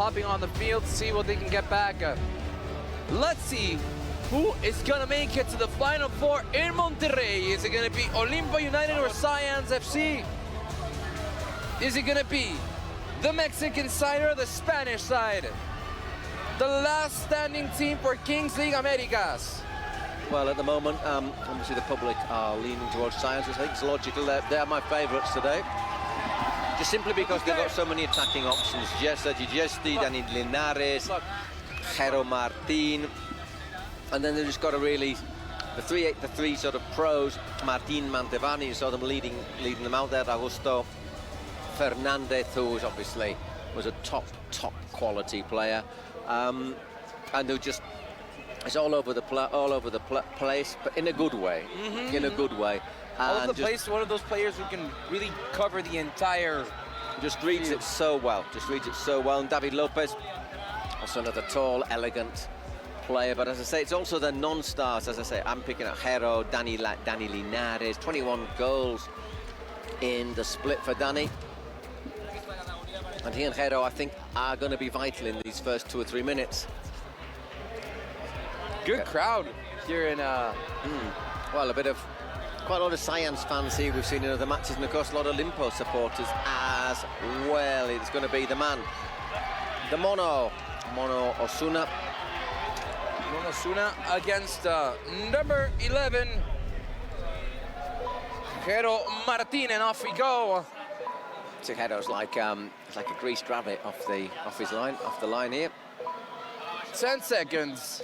hopping on the field to see what they can get back. Let's see who is gonna make it to the Final Four in Monterrey. Is it gonna be Olimpo United or Saiyans FC? Is it gonna be the Mexican side or the Spanish side? The last standing team for Kings League Americas. Well, at the moment, obviously the public are leaning towards Saiyans, which I think is logical. They're my favourites today. Just simply because they've got so many attacking options. Jessa Gigesti, Dani Linares, Jero Martin. And then they've just got a really, the three sort of pros, Martin Mantevani, you saw them leading them out there, Augusto Fernandez, who was obviously a top quality player. And they're just, it's all over the place, but in a good way, in a good way. All over the place, one of those players who can really cover the entire Just reads it so well, And David Lopez, also another tall, elegant player, but as I say, it's also the non-stars. As I say, I'm picking up Jero, Dani Linares, 21 goals in the split for Dani. And he and Jero, I think, are going to be vital in these first 2 or 3 minutes. Good crowd here in... Well, quite a lot of Saiyans fans here we've seen in other matches, and of course a lot of Olimpo supporters as well. It's going to be the man, the Mono Osuna. Mono Osuna against number 11, Jero Martin, and off we go. So Jero's like a greased rabbit off the line here. 10 seconds.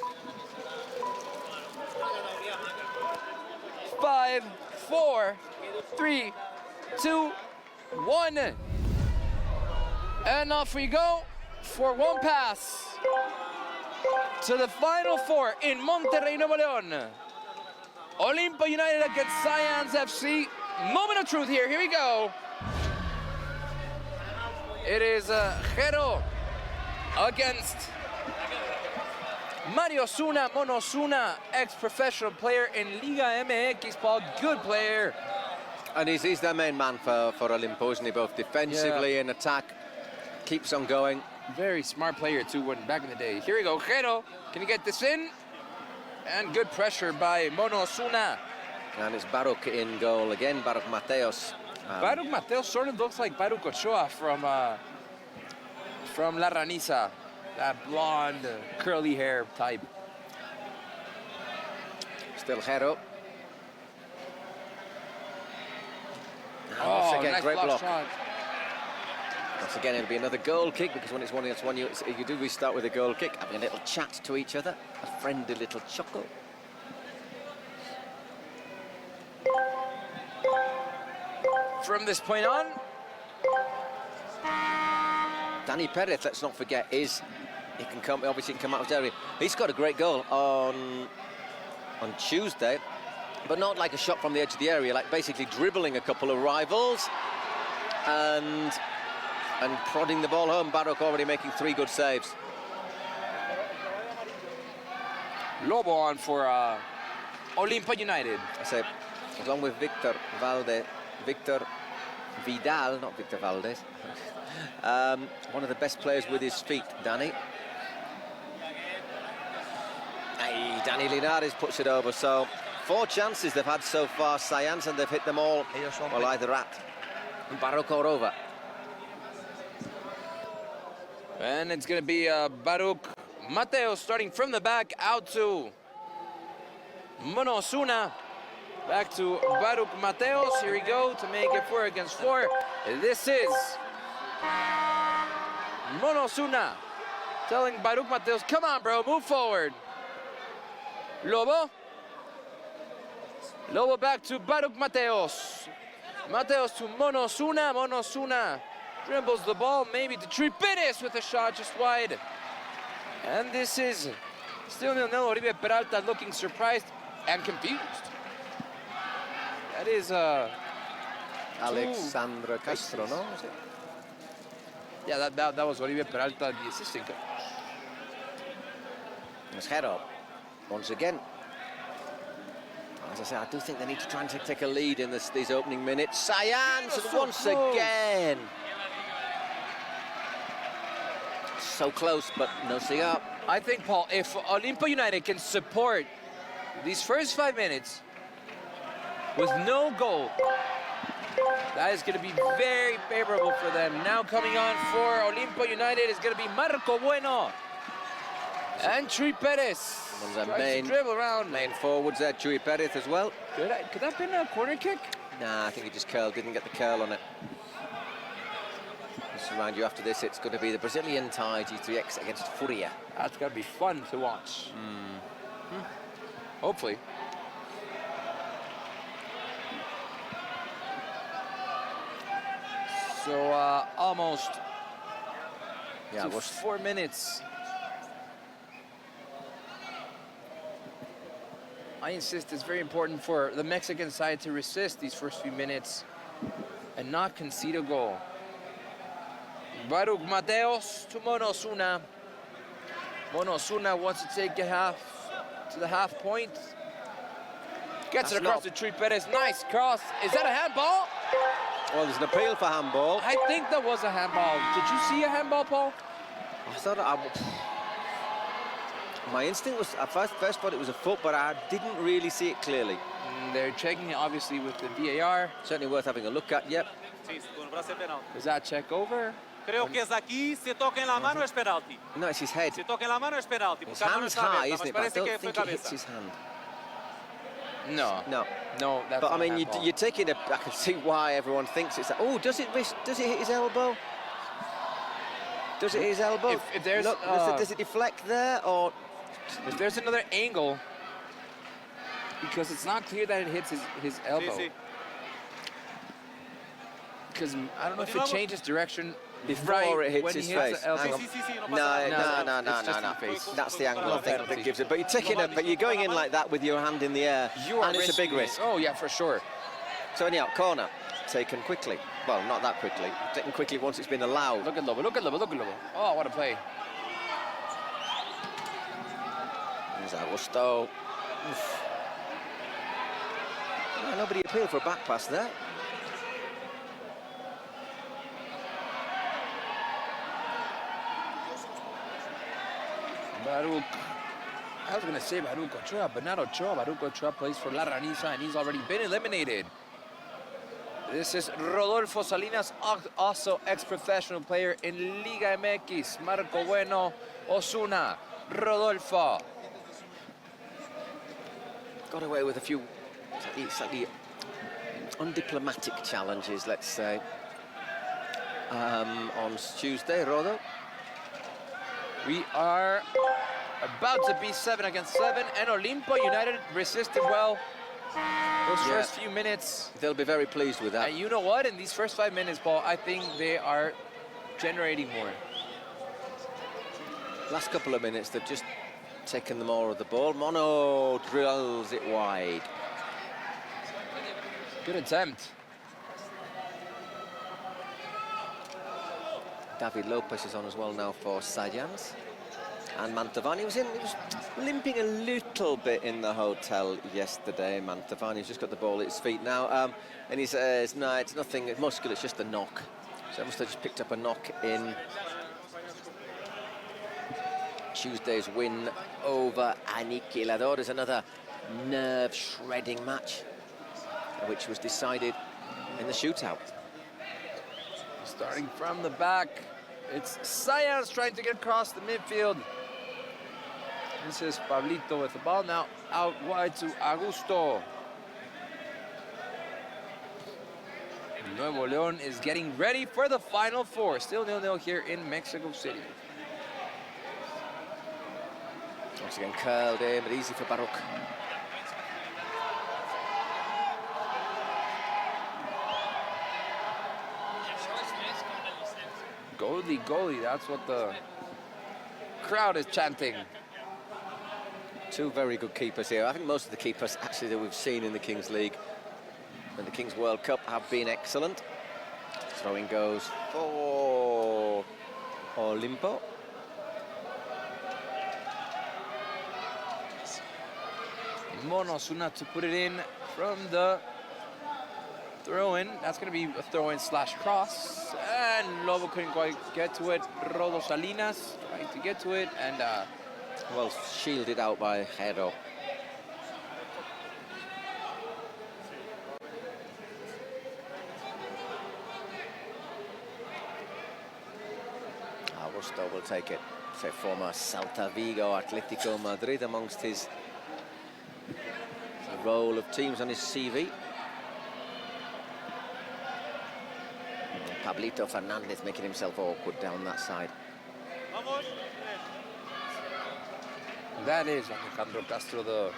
5, 4, 3, 2, 1. And off we go for one pass to the Final Four in Monterrey, Nuevo León. Olimpo United against Saiyans FC. Moment of truth here we go. It is Jero against Mario Osuna, Mono Osuna, ex-professional player in Liga MX, Paul, good player. And he's their main man for Olimpo, isn't he? Both defensively and attack, keeps on going. Very smart player too, when back in the day. Here we go, Jero, can you get this in? And good pressure by Mono Osuna. And it's Baruch in goal again, Baruch Mateos. Baruch Mateos sort of looks like Baruch Ochoa from La Raniza. That blonde, curly hair type. Still Jero. Once again, nice great block. Shot. Once again, it'll be another goal kick, because when it's one against one, you do restart with a goal kick, having a little chat to each other, a friendly little chuckle. From this point on, Dani Perez, let's not forget, he can come out of the area. He's got a great goal on Tuesday, but not like a shot from the edge of the area, like basically dribbling a couple of rivals and prodding the ball home. Baruch already making 3 good saves. Lobo on for Olimpo United. I say, along with Victor Vidal, not Victor Valdez. One of the best players with his feet, Dani. Hey, Dani Linares puts it over. So 4 chances they've had so far, Saiyans, and they've hit them all, well, either at Baruch or over. And it's going to be Baruch Mateos starting from the back out to Mono Osuna. Back to Baruch Mateos. Here we go to make it 4 against 4. This is Mono Osuna telling Baruch Mateos, come on, bro, move forward. Lobo back to Baruch Mateos. Mateos to Mono Osuna. Mono Osuna dribbles the ball, maybe to Triperes with a shot just wide. And this is still 0-0. Oribe Peralta looking surprised and confused. That is Alexandra Castro, no? Is it? Yeah, that was Oribe Peralta, the assistant coach. It's Jero once again. As I say, I do think they need to try and take a lead in these opening minutes. Saiyans once again. So close, but no cigar. I think, Paul, if Olimpo United can support these first 5 minutes with no goal, that is going to be very favorable for them. Now coming on for Olimpo United is going to be Marco Bueno and Chuy Perez. Tries to dribble around. Main forwards there, Chuy Perez as well. Could that have been a corner kick? Nah, I think he just curled, didn't get the curl on it. Just to remind you, after this, it's going to be the Brazilian tie G3X against Furia. That's going to be fun to watch. Hopefully. So almost Yeah, to 4 minutes. I insist it's very important for the Mexican side to resist these first few minutes and not concede a goal. Baruch Mateos to Mono Osuna. Mono Osuna wants to take a to the half point. Gets it across to Chuy Perez. Nice cross. Is that a handball? Well, there's an appeal for handball. I think that was a handball. Did you see a handball, Paul? I thought my instinct was, at first thought it was a foot, but I didn't really see it clearly. They're checking it, obviously, with the VAR. Certainly worth having a look at, yep. Does that check over? Creo que es aquí, se toca en la mano es penalti. No, it's his head. Se toca en la mano es penalti. His hand's high, isn't it? But I don't think it hits cabeza. his hand. No. No. No, that's But I not mean, a handball. you're taking a. I can see why everyone thinks it's that. Oh, does it hit his elbow? Does it hit his elbow? If there's, Look, does it deflect there, or If there's another angle, because it's not clear that it hits his elbow. Sí, sí. Because I don't know if it changes direction before it hits when his he hits face? the elbow. Hang on. Sí, sí, sí, no No, pasa nada. no, it's just no. in the face. That's the angle I think that penalty. gives it. But you're taking but you're going in like that with your hand in the air, You are and it's a big risking it. risk. Oh yeah, for sure. So anyhow, corner taken quickly. Well, not that quickly. Taken quickly once it's been allowed. Look at Lobo, look at Lobo, look at Lobo. Oh, what a play. There's Augusto. Oh, nobody appealed for a back pass there. Baruch. I was going to say Baruch Ochoa, but not Ochoa. Baruch Ochoa plays for La Raniza, and he's already been eliminated. This is Rodolfo Salinas, also ex-professional player in Liga MX. Marco Bueno, Osuna, Rodolfo. Got away with a few slightly undiplomatic challenges, let's say, on Tuesday, Rodo. We are about to be 7 against 7, and Olimpo United resisted well those first few minutes. They'll be very pleased with that. And you know what? In these first 5 minutes, Paul, I think they are generating more. Last couple of minutes, they've just taken the more of the ball. Mono drills it wide. Good attempt. David Lopez is on as well now for Saiyans. And Mantovani was limping a little bit in the hotel yesterday. Mantovani's just got the ball at his feet now. And he says, no, it's nothing muscular, it's just a knock. So I must have just picked up a knock in Tuesday's win over Aniquiladores. Another nerve-shredding match, which was decided in the shootout. Starting from the back, it's Saiyans trying to get across the midfield. This is Pablito with the ball now out wide to Augusto. Nuevo León is getting ready for the Final Four. Still 0-0 here in Mexico City. Once again curled in, but easy for Baruch. Goalie, goalie, that's what the crowd is chanting. Two very good keepers here. I think most of the keepers actually that we've seen in the Kings League and the Kings World Cup have been excellent. Throwing goes for Olimpo. Mono Osuna to put it in from the throw-in. That's going to be a throw-in slash cross. And Lobo couldn't quite get to it. Rodo Salinas trying to get to it, and Well shielded out by Hero. Augusto will take it. So former Celta Vigo, Atletico Madrid amongst his roll of teams on his CV. Pablito Fernandez making himself awkward down that side. that is Alejandro Castro, the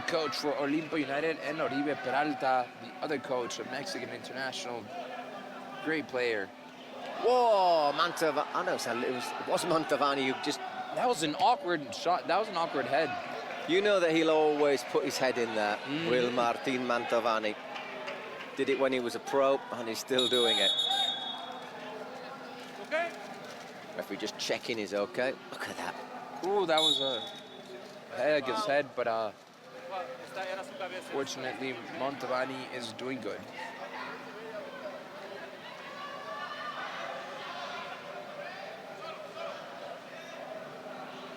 coach for Olimpo United, and Oribe Peralta, the other coach, a Mexican international. Great player. Whoa, Mantovani. Oh, no, it was Mantovani who just... That was an awkward shot. That was an awkward head. You know that he'll always put his head in there. Will Martin Mantovani. Did it when he was a pro, and he's still doing it. Okay. Referee just checking he's okay. Look at that. Ooh, that was a head against head, but fortunately, Mantovani is doing good.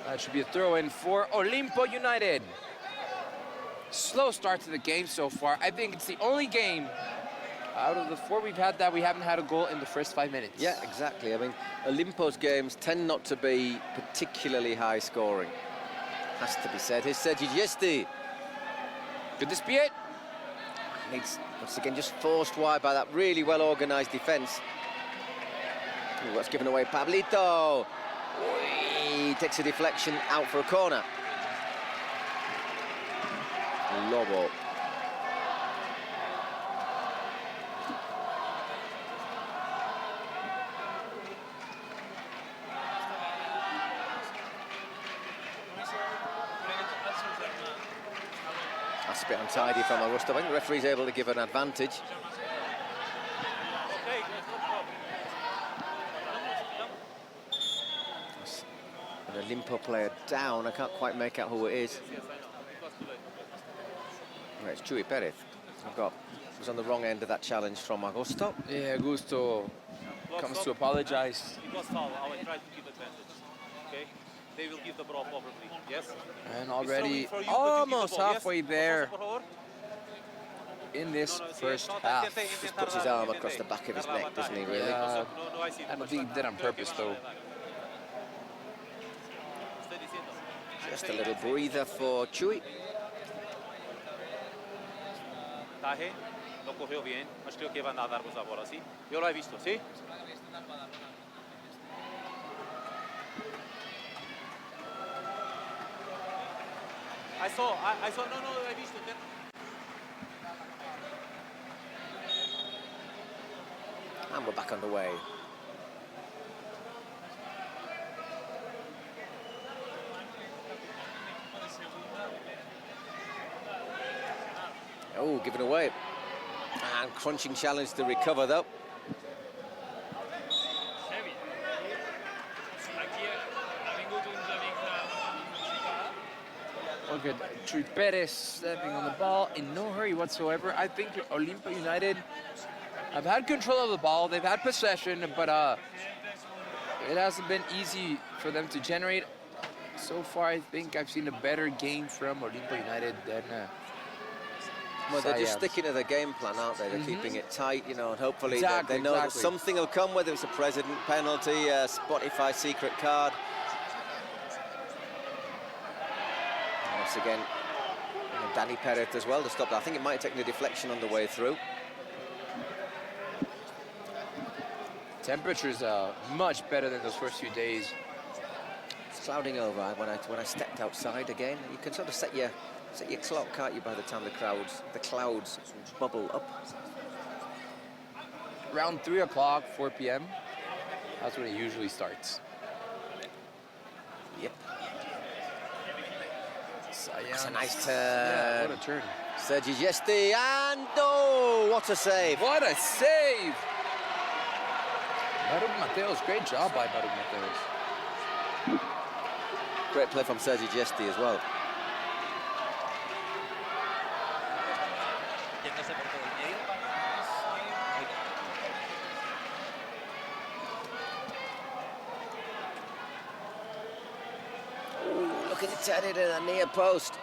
That should be a throw-in for Olimpo United. Slow start to the game so far. I think it's the only game out of the 4 we've had that we haven't had a goal in the first 5 minutes. Yeah, exactly. I mean, Olimpo's games tend not to be particularly high scoring. Has to be said. Here's Sergi Giesti. Could this be it? Needs, once again, just forced wide by that really well-organised defence. What's given away? Pablito. He takes a deflection out for a corner. Lobo. That's a bit untidy from Augusto. I think the referee's able to give an advantage. An Olimpo player down. I can't quite make out who it is. Right, it's Chuy Perez. Was on the wrong end of that challenge from Augusto. Yeah, Augusto comes to apologize. It was foul. I will try to give advantage. Okay? They will give the ball probably. Yes? And already For you, almost ball, halfway yes? there in this first half. Just puts his arm across the back of his neck, doesn't he, really? Yeah, I don't think he did on purpose, though. Just a little breather for Chuy. Taje lo cogió bien, mas creo que van a dar esa bola, ¿sí? Yo lo he visto, ¿sí? I saw, no, lo he visto. And we're back underway. Oh, given away. And crunching challenge to recover, though. Look at Chuy Perez stepping on the ball in no hurry whatsoever. I think Olimpo United have had control of the ball. They've had possession, but it hasn't been easy for them to generate. So far, I think I've seen a better game from Olimpo United than well, they're just Saiyans. sticking to their game plan, aren't they? They're keeping it tight, you know, and hopefully Exactly, they know that exactly. something will come, whether it's a president penalty, a Spotify secret card. Once again, Danny Perez as well to stop that. I think it might have taken a deflection on the way through. Temperatures are much better than those first few days. It's clouding over when I stepped outside again. You can sort of set your clock, can't you, by the time the clouds bubble up. Around 3 o'clock, 4 p.m. That's when it usually starts. Yep. Saiyans. That's a nice turn. Yeah, what a turn. Sergi Giesti, and oh, what a save. What a save! Baruch Mateos, great job by Baruch Mateos. Great play from Sergi Giesti as well. looking to turn it in a near post.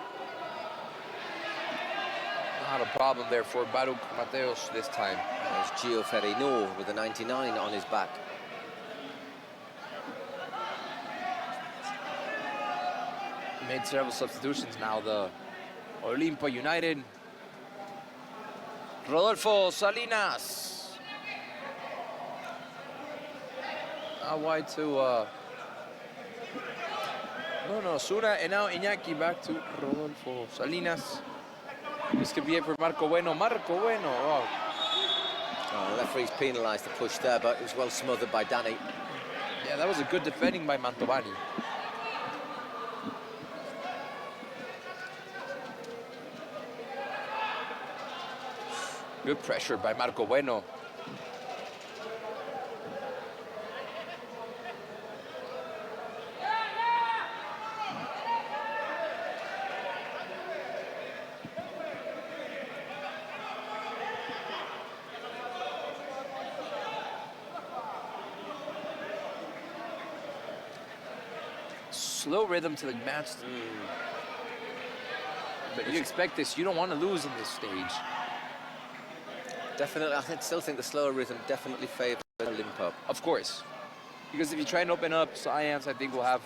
Not a problem there for Baruch Mateos this time. There's Gio Ferrino with a 99 on his back. Made several substitutions now, the Olimpo United. Rodolfo Salinas. Out wide to no, Sura, and now Iñaki back to Rodolfo Salinas. This could be it for Marco Bueno. Marco Bueno. Oh. Oh, the referee's penalised the push there, but it was well smothered by Danny. Yeah, that was a good defending by Mantovani. Good pressure by Marco Bueno. Slow rhythm to the match. But you expect this. You don't want to lose in this stage. Definitely, I still think the slower rhythm definitely favours Olimpo. Of course. Because if you try and open up Saiyans, I think we'll have...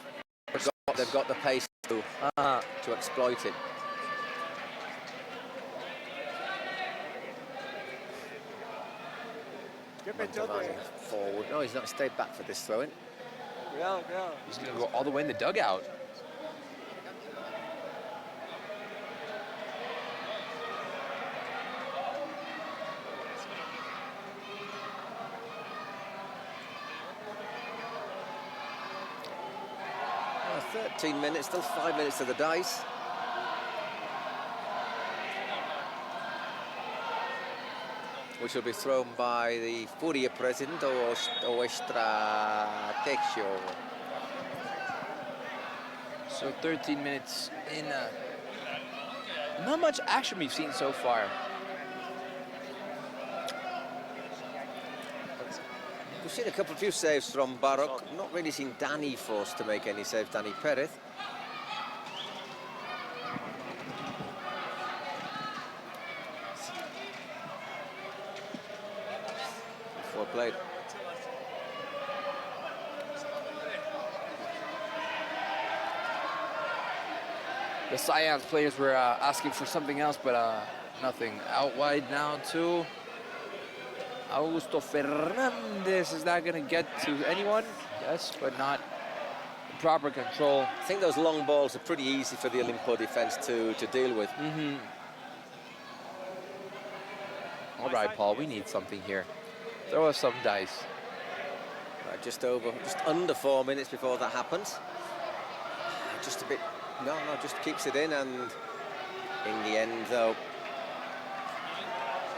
They've got the pace to exploit it. Forward. No, he's not stayed back for this throw-in. He's going to go all the way in the dugout. Oh, 13 minutes, still 5 minutes to the dice. Which will be thrown by the Furia president or Estrategio. So 13 minutes in. Not much action we've seen so far. We've seen a few saves from Baruch. Not really seen Danny forced to make any saves, Danny Perez. Well played. The Saiyans players were asking for something else, but nothing. Out wide now to Augusto Fernandez. Is that going to get to anyone? Yes, but not proper control. I think those long balls are pretty easy for the Olimpo defense to deal with. All right, Paul, we need something here. Throw us some dice. Right, just under 4 minutes before that happens. Just a bit, no, just keeps it in, and in the end, though,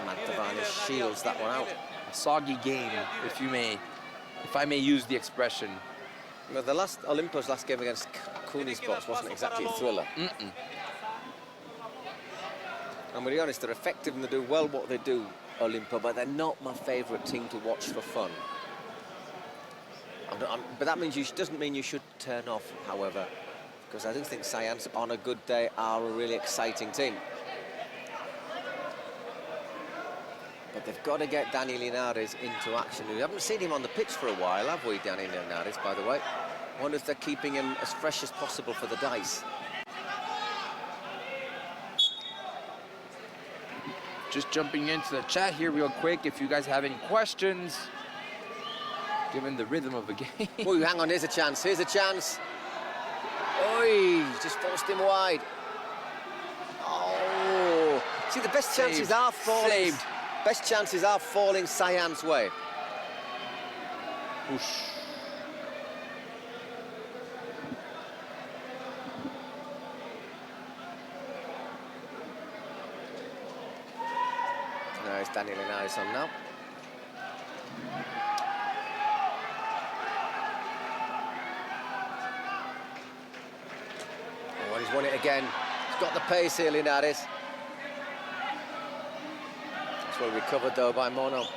Mantovani shields that one out. A soggy game, if I may use the expression. Well, Olimpo's last game against Cooney's Box wasn't exactly a thriller. And to be honest, they're effective and they do well what they do, Olimpo, but they're not my favourite team to watch for fun. But that doesn't mean you should turn off, however, because I do think Saiyans, on a good day, are a really exciting team. But they've got to get Danny Linares into action. We haven't seen him on the pitch for a while, have we, Danny Linares, by the way? I wonder if they're keeping him as fresh as possible for the dice. Just jumping into the chat here real quick, if you guys have any questions, given the rhythm of the game. Oh, hang on, here's a chance, here's a chance. Oi, just forced him wide. Oh, see, the best chances are falling. Saved. Best chances are falling Saiyans' way. Oosh. There's Danny Linares on now. Oh, he's won it again. He's got the pace here, Linares. That's well recovered, though, by Mono.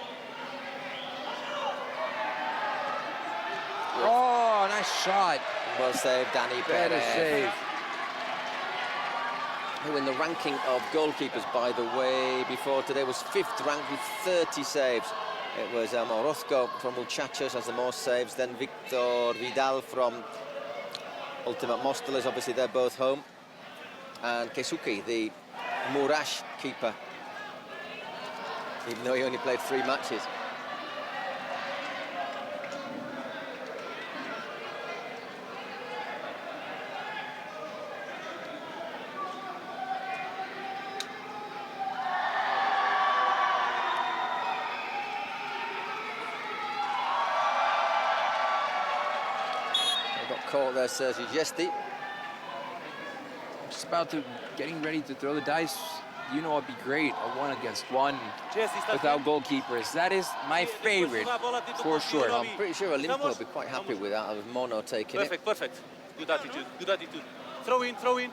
Oh, nice shot. Well saved, Danny Better Perez. save. who in the ranking of goalkeepers, by the way, before today was 5th ranked with 30 saves. It was Orozco from Muchachos has the most saves, then Victor Vidal from Ultimate Móstoles, obviously they're both home, and Keisuke, the Murash keeper, even though he only played 3 matches. Caught there, Sergi Gesti. Just about to getting ready to throw the dice. You know, it'd be great, a 1-against-1 without goalkeepers. That is my favorite, for sure. I'm pretty sure Olimpo will be quite happy with that. I was Mono taking Perfect, it. perfect. Good attitude, good attitude. Throw in, throw in.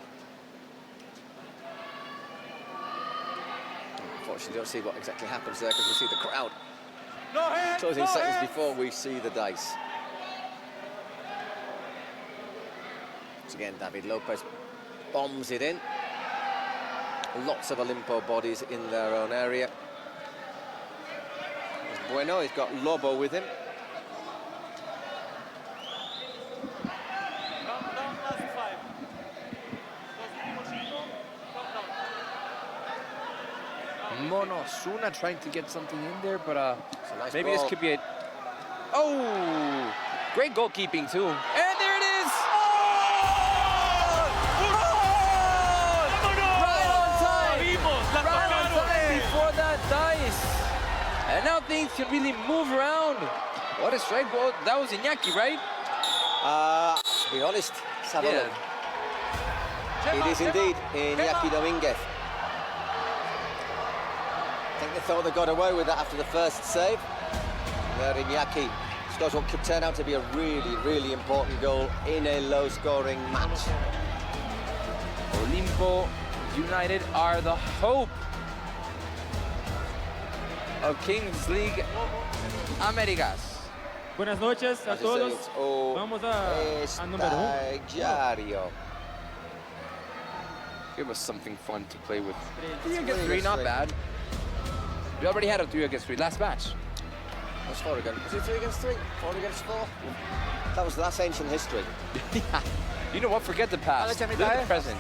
Unfortunately, don't see what exactly happens there because we see the crowd No hands, closing no seconds hands. before we see the dice. Once again, David Lopez bombs it in. Lots of Olimpo bodies in their own area. There's Bueno, he's got Lobo with him. Down, last 5. Monosuna trying to get something in there, but It's a nice maybe ball. this could be it. Oh, great goalkeeping too. And there it is. Right on time before that dice. And now things can really move around. What a strike ball. That was Iñaki, right? To be honest, let's have a look. It is indeed Iñaki Dominguez. I think they thought they got away with that after the first save. There Iñaki scores what could turn out to be a really, really important goal in a low-scoring match. Olimpo United are the hope of Kings League Américas. Buenas noches a As you say, todos. it's Vamos a número 1. Estadio. Give us something fun to play with. 3 Three against 3, against not three. bad. We already had a 3 against 3 last match. What's 4 again? Was it 3 against 3? 4 against 4? That's ancient history. You know what? Forget the past. Live the present.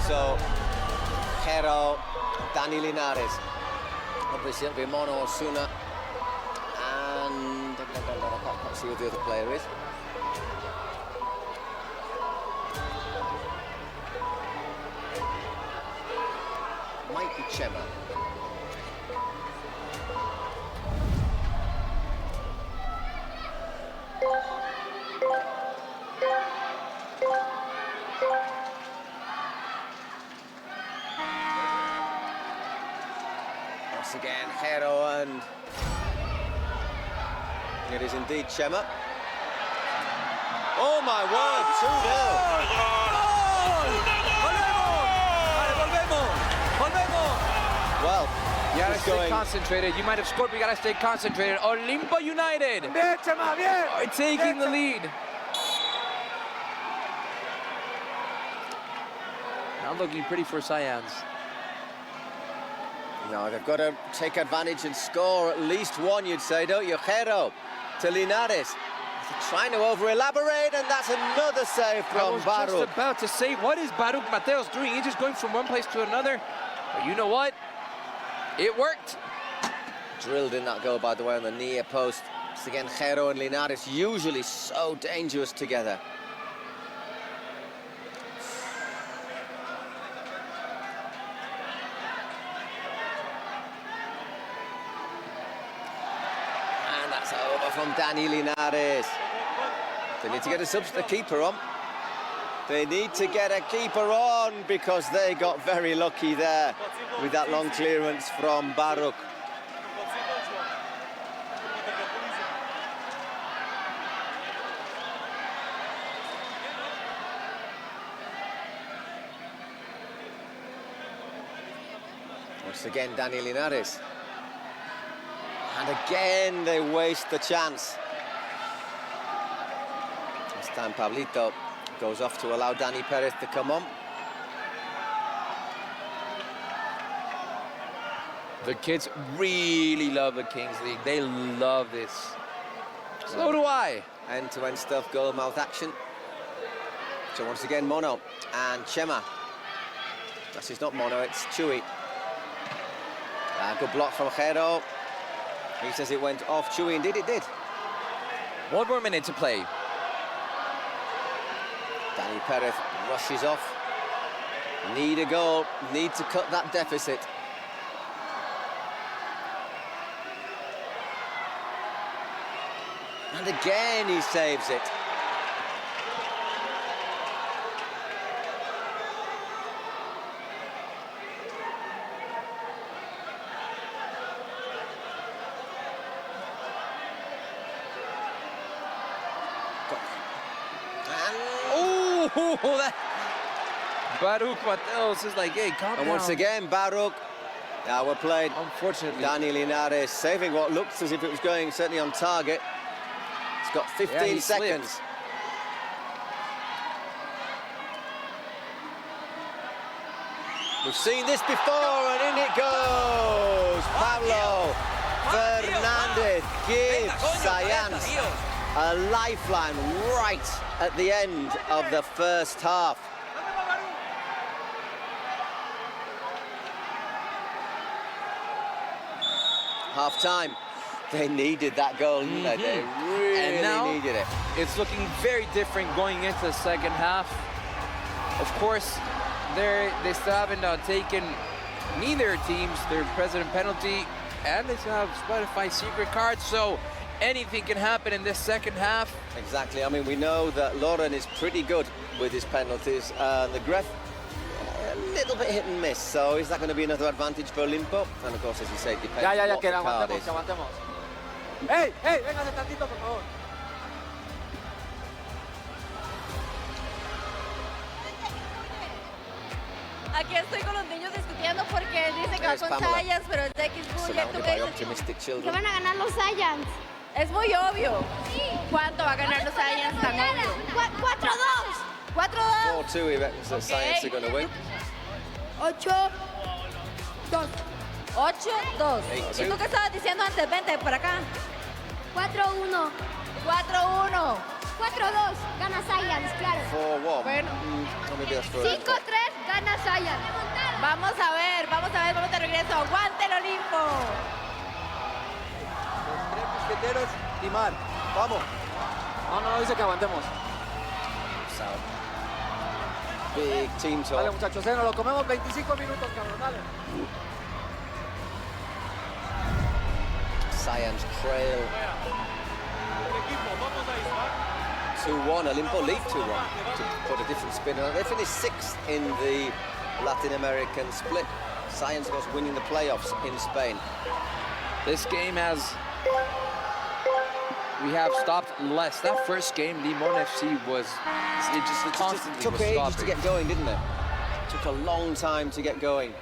So, Jero, Dani Linares, obviously it'll be Mono Osuna, and I can't see who the other player is. Might be Chema. Once again, Jero, and it is indeed Chema. Oh my word, 2-0. Well, You gotta it's stay going. concentrated. You might have scored, but you gotta stay concentrated. Olimpo United are taking the lead. Now looking pretty for Saiyans. No, they've got to take advantage and score at least one, you'd say, don't you? Jero to Linares. They're trying to over-elaborate, and that's another save I from was Baruch. just about to say, what is Baruch Mateos doing? He's just going from one place to another. But you know what? It worked. Drilled in that goal, by the way, on the near post. Once again, Jero and Linares, usually so dangerous together. And that's over from Dani Linares. They need to get a keeper on. They need to get a keeper on because they got very lucky there with that long clearance from Baruch. Once again, Dani Linares. And again, they waste the chance. This time, Pablito Goes off to allow Dani Perez to come on. The kids really love the Kings League. They love this. So do I. End-to-end stuff, goal mouth action. So once again, Mono and Chema. This is not Mono, it's Chewy. Good block from Jero. He says it went off Chewy, indeed it did. 1 more minute to play. Dani Perez rushes off. Need a goal, need to cut that deficit. And again he saves it. Oh, that Baruch Mateos is like, hey, calm down. And once again, Baruch. Now we're playing. Unfortunately. Dani Linares saving what looks as if it was going certainly on target. It's got 15 seconds. Slipped. We've seen this before, and in it goes. Pablo Fernandez gives Saiyans a lifeline right at the end of the first half. Half time. They needed that goal, didn't they? They really needed it. It's looking very different going into the second half. Of course, they still haven't taken neither teams their president penalty, and they still have Spotify secret cards, so anything can happen in this second half. Exactly. I mean, we know that Lauren is pretty good with his penalties. The Gref, a little bit hit and miss. So is that going to be another advantage for Olimpo? And of course, as you say, it depends what the card is. ¡Ey, ey, véngase tantito, por favor! Aquí estoy con los niños discutiendo porque él dice que va There's con Pamela. Saiyans, pero es de X-Buller. ¿Tú Surrounded qué by dices? optimistic Que children. van a ganar los Saiyans. Es muy obvio. ¿Cuánto va a ganar los Saiyans? Tan obvio. 4-2. 4-2. 4-2, he reckons that Science are going to win. 8-2. 8-2. 8-2. ¿Y tú qué estabas diciendo antes? Vente por acá. 4-1. 4-1. 4-2. Gana Saiyans, claro. 4-1. Bueno. Maybe that's for 5-3. Gana Saiyans. Vamos a ver, vamos de regreso. ¡Aguante el Olimpo! Los 3 mosqueteros y Mar. Vamos. No, dice que aguantemos. Big team Dale, talk. muchachos, nos lo comemos 25 minutos, cabrón, dale. Science trail 2-1. Olimpo lead 2-1 to put a different spin on it. They finished 6th in the Latin American split. Science was winning the playoffs in Spain. This game we have stopped less. That first game, Limon FC it just constantly took was ages stopping. to get going, didn't it? Took a long time to get going.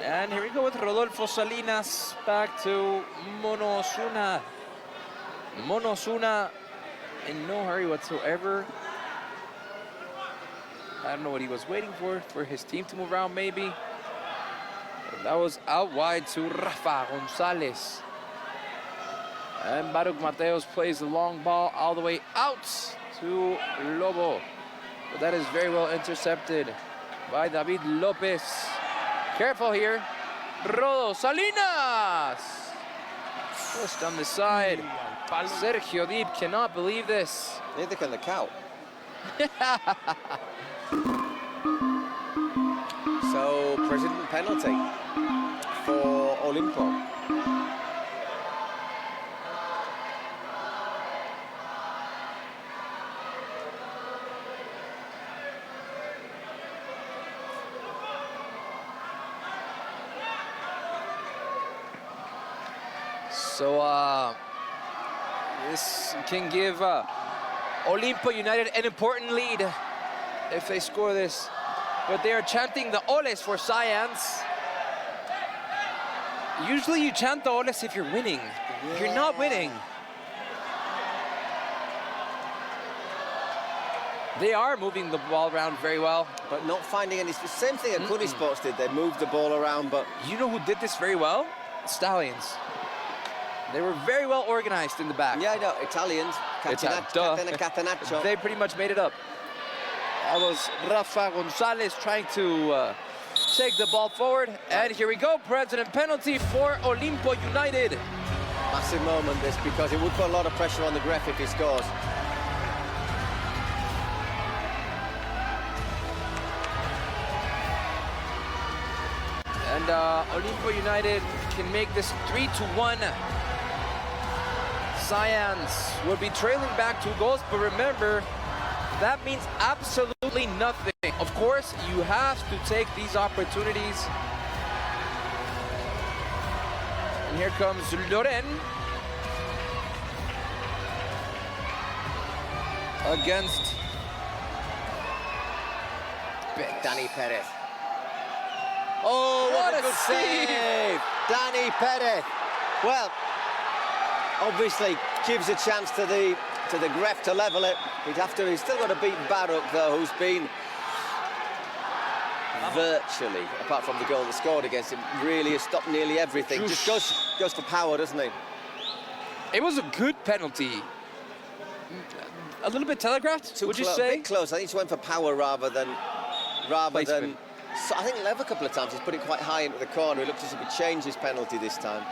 And here we go with Rodolfo Salinas back to Mono Osuna. Mono Osuna in no hurry whatsoever. I don't know what he was waiting for his team to move around maybe. But that was out wide to Rafa Gonzalez. And Baruch Mateos plays the long ball all the way out to Lobo. But that is very well intercepted by David Lopez. Careful here. Rodo Salinas. Pushed on the side. Sergio Deep cannot believe this. Neither can the cow. So, president penalty for Olimpo. So this can give Olimpo United an important lead if they score this. But they are chanting the oles for Saiyans. Usually you chant the oles if you're winning. If you're not winning. They are moving the ball around very well. But not finding any... Same thing that Kuni Sports did. They moved the ball around, but... You know who did this very well? Stallions. They were very well organized in the back. Yeah, I know. Italians. Catenaccio. They pretty much made it up. That was Rafa Gonzalez trying to take the ball forward. And here we go, President penalty for Olimpo United. Massive moment this, because it would put a lot of pressure on the Gref if he scores. And Olimpo United can make this 3-1. Saiyans will be trailing back 2 goals, but remember, that means absolutely nothing. Of course, you have to take these opportunities. And here comes Loren against Danny Perez. Oh, what a good save! Danny Perez. Well, obviously gives a chance to the Gref to level it. He's still got to beat Baruch though, who's been virtually, apart from the goal that scored against him, really has stopped nearly everything. Just goes for power, doesn't he? It was a good penalty. A little bit telegraphed, would you say? A bit close. I think he went for power rather than. So I think Lev a couple of times he's put it quite high into the corner. It looks as if he changed his penalty this time.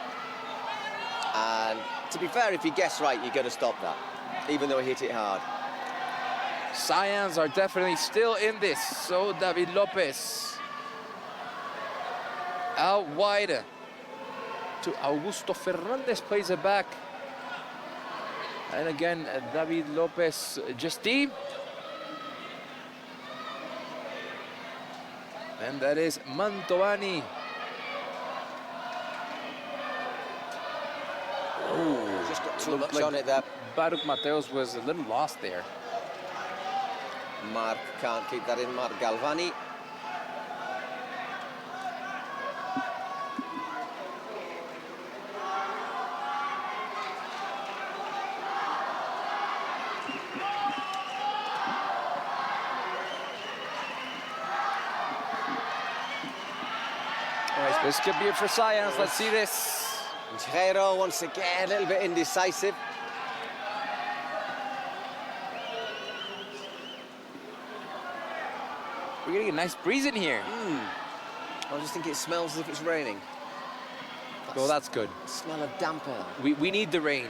And to be fair, if you guess right, you're going to stop that, even though he hit it hard. Saiyans are definitely still in this. So David Lopez out wide to Augusto Fernandez, plays it back. And again, David Lopez just deep. And that is Mantovani. Oh, just got too much on it there. Baruch Mateos was a little lost there. Mark can't keep that in. Mark Galvani. This could be it for Saiyans. Let's see this. Chicharito once again, a little bit indecisive. We're getting a nice breeze in here. I just think it smells as if it's raining. Well, that's good. Smell of damp air. We need the rain.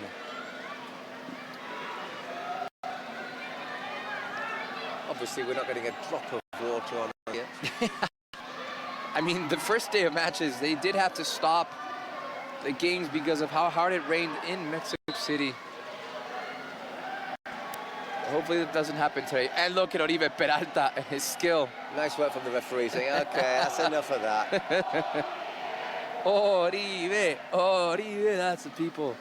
Obviously, we're not getting a drop of water on here. I mean, the first day of matches, they did have to stop the games because of how hard it rained in Mexico City. Hopefully that doesn't happen today. And look at Oribe Peralta and his skill. Nice work from the referee saying, okay, that's enough of that. Oribe, Oribe, that's the people.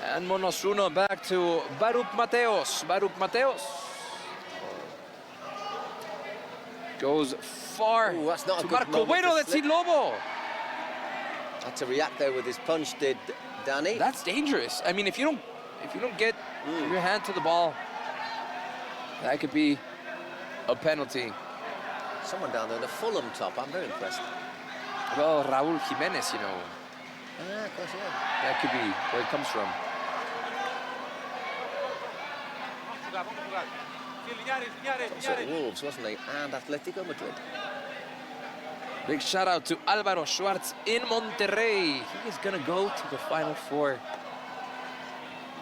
And Monosuno back to Baruch Mateos. Baruch Mateos goes far. Ooh, that's not to a good Marco moment Bueno to de slip. Lobo. Had to react there with his punch, did Danny. That's dangerous. I mean, if you don't get your hand to the ball, that could be a penalty. Someone down there, the Fulham top. I'm very impressed. Well, Raúl Jiménez, you know, Ah, of course, yeah. that could be where it comes from. Also at Wolves, wasn't he? And Atletico Madrid. Big shout out to Álvaro Schwartz in Monterrey. He is gonna go to the Final Four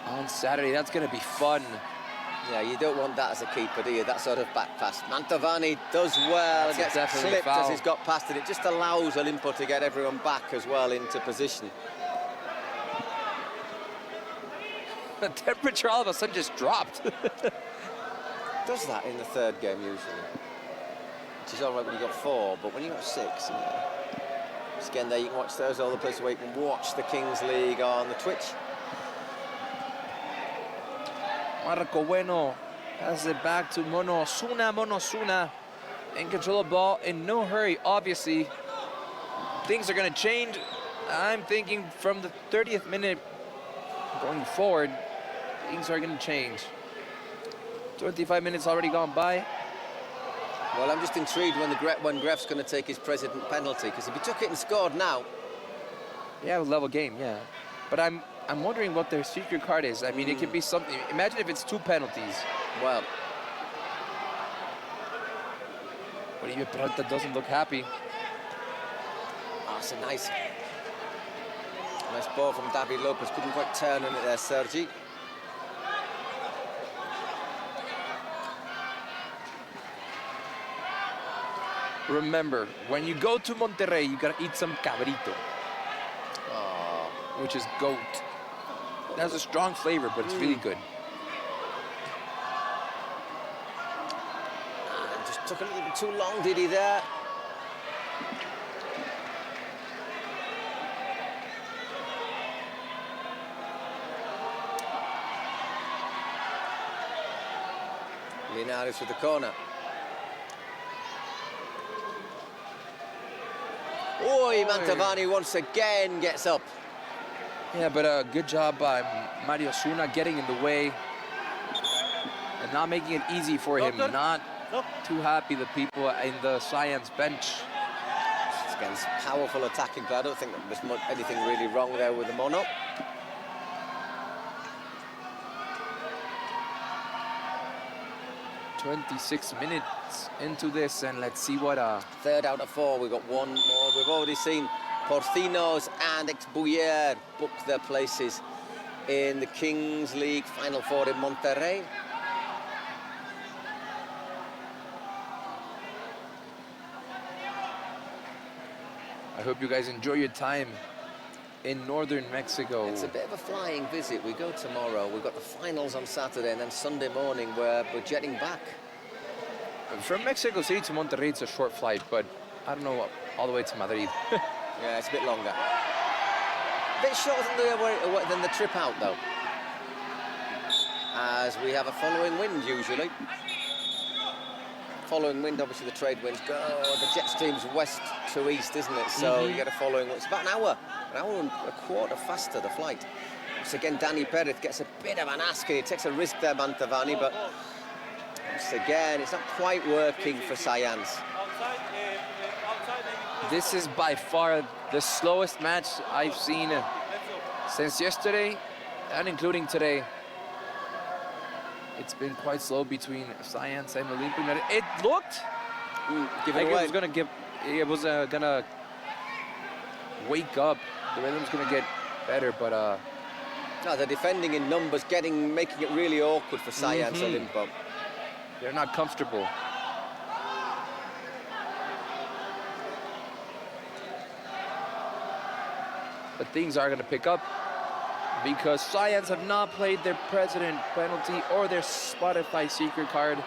on Saturday. That's gonna be fun. Yeah, you don't want that as a keeper, do you? That sort of back pass. Mantovani does well, That's gets definitely slipped foul. as he's got past it. It just allows Olimpo to get everyone back as well into position. The temperature all of a sudden just dropped. Does that in the third game usually. Which is all right when you got 4, but when you got 6, you know. Just again, there you can watch those all the places where you can watch the Kings League on the Twitch. Marco Bueno has it back to Monosuna. Monosuna in control of the ball, in no hurry. Obviously, things are going to change. I'm thinking from the 30th minute going forward, things are going to change. 25 minutes already gone by. Well, I'm just intrigued when Gref's going to take his president penalty, because if he took it and scored now... Yeah, a level game, yeah. But I'm wondering what their secret card is. I mean, it could be something. Imagine if it's 2 penalties. Well... But even Peralta doesn't look happy. Oh, it's a nice ball from David Lopez. Couldn't quite turn on it there, Sergi. Remember, when you go to Monterrey, you gotta eat some cabrito, which is goat. It has a strong flavor, but it's really good. Just took a little bit too long, did he there? Linares with the corner. Oi, Mantovani once again gets up. Yeah, but good job by Mario Osuna getting in the way and not making it easy for him. Not too happy, the people in the Saiyans bench. Against powerful attacking play. I don't think there's anything really wrong there with the mono. "26 minutes into this, and let's see what 3rd out of 4. We've got 1 more. We've already seen Porcinos and Ex-Buyer book their places in the Kings League Final 4 in Monterrey. I hope you guys enjoy your time in northern Mexico. It's a bit of a flying visit. We go tomorrow. We've got the finals on Saturday, and then Sunday morning we're jetting back. From Mexico City to Monterrey, it's a short flight, but I don't know, all the way to Madrid. Yeah, it's a bit longer. A bit shorter than the trip out, though. As we have a following wind, usually. Following wind, obviously the trade winds go. The jet stream's west to east, isn't it? So you get a following wind. It's about an hour and a quarter faster, the flight. So again, Danny Perez gets a bit of an ask, and he takes a risk there, Mantovani, but once again, it's not quite working for Saiyans. This is by far the slowest match I've seen since yesterday, and including today. It's been quite slow between Saiyans and Olimpo. It looked like it was gonna wake up. The rhythm's gonna get better, but no, they're defending in numbers, making it really awkward for Saiyans Olimpo. They're not comfortable. But things are gonna pick up, because Saiyans have not played their president penalty or their Spotify secret card.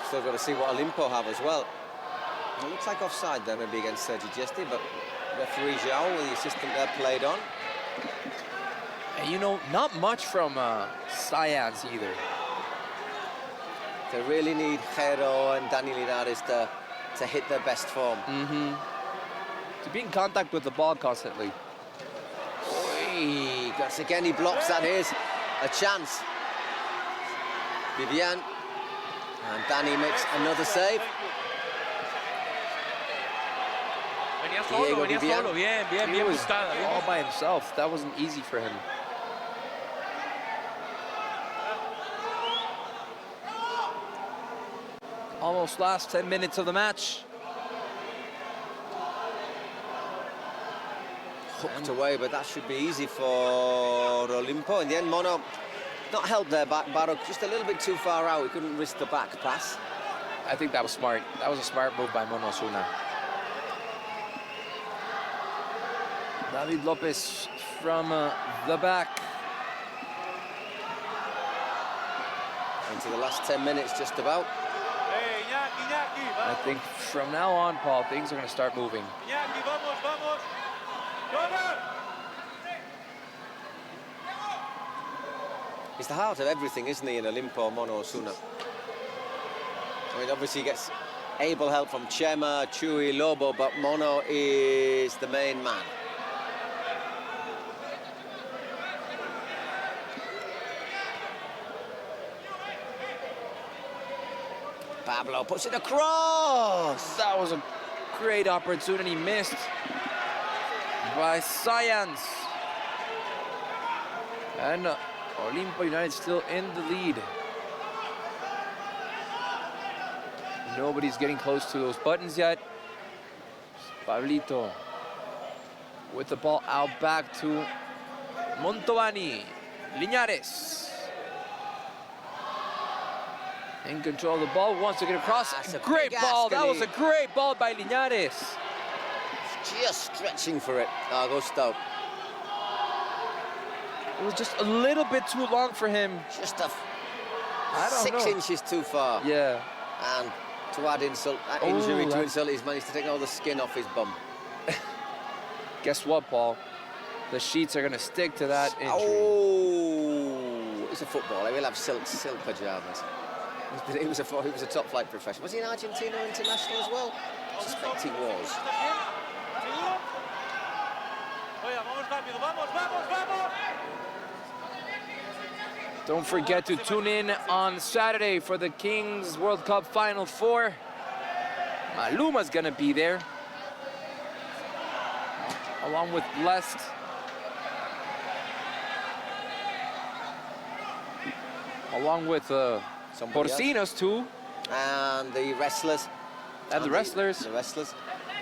Still got to see what Olimpo have as well. It looks like offside there, maybe against Sergi Gesti, but referee Zhao, the assistant there, played on. And you know, not much from Saiyans either. They really need Jero and Dani Linares to hit their best form. To be in contact with the ball constantly. Once again, he blocks that. Here's a chance. Vivian. And Danny makes another save. Venía solo, bien He was buscada. all by himself. That wasn't easy for him. Almost last 10 minutes of the match. Hooked away, but that should be easy for Olimpo. In the end, Mono not helped there, Barrow just a little bit too far out. He couldn't risk the back pass. I think that was smart. That was a smart move by Mono Osuna. David Lopez from the back. Into the last 10 minutes, just about. I think from now on, Paul, things are going to start moving. He's the heart of everything, isn't he, in Olimpo, Mono Osuna? I mean, obviously he gets able help from Chema, Chuy, Lobo, but Mono is the main man. Pablo puts it across. That was a great opportunity missed by Saiyans. And Olimpo United still in the lead. Nobody's getting close to those buttons yet. Pablito with the ball out back to Montovani. Linares. In control of the ball, wants to get across. Great ball, that was a great ball by Linares. Just stretching for it, Augusto. It was just a little bit too long for him. Just I don't 6 know. inches too far. Yeah. And to add injury to insult, he's managed to take all the skin off his bum. Guess what, Paul? The sheets are going to stick to that injury. Oh, he's a footballer. He'll have silk pajamas. He was a top-flight professional. Was he an Argentina international as well? I suspect he was. Don't forget to tune in on Saturday for the Kings World Cup Final Four. Maluma's gonna be there, along with Blessed. Along with Porcinos too. And the wrestlers. And the wrestlers. The wrestlers.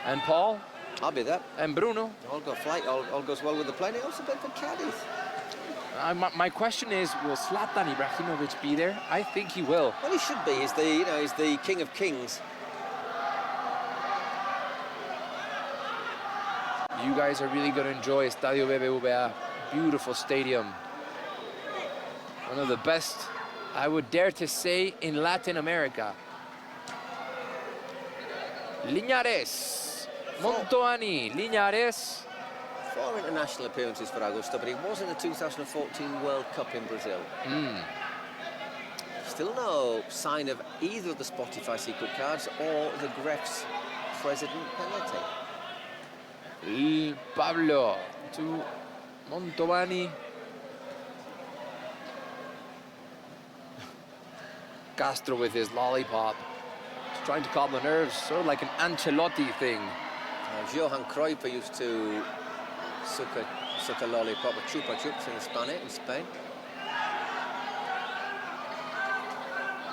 And Paul. I'll be there. And Bruno. All goes well with the plane. He also played for Cadiz. My question is, will Zlatan Ibrahimovic be there? I think he will. Well, he should be. He's the king of kings. You guys are really going to enjoy Estadio BBVA. Beautiful stadium. One of the best, I would dare to say, in Latin America. Linares. Montovani. Linares. 4 international appearances for Augusto, but he was in the 2014 World Cup in Brazil. Still no sign of either of the Spotify secret cards or the GREF's president penalty. Pablo to Montovani. Castro with his lollipop. He's trying to calm the nerves, sort of like an Ancelotti thing. Johan Cruyff used to suck a lollipop, a chupa chups in Spain.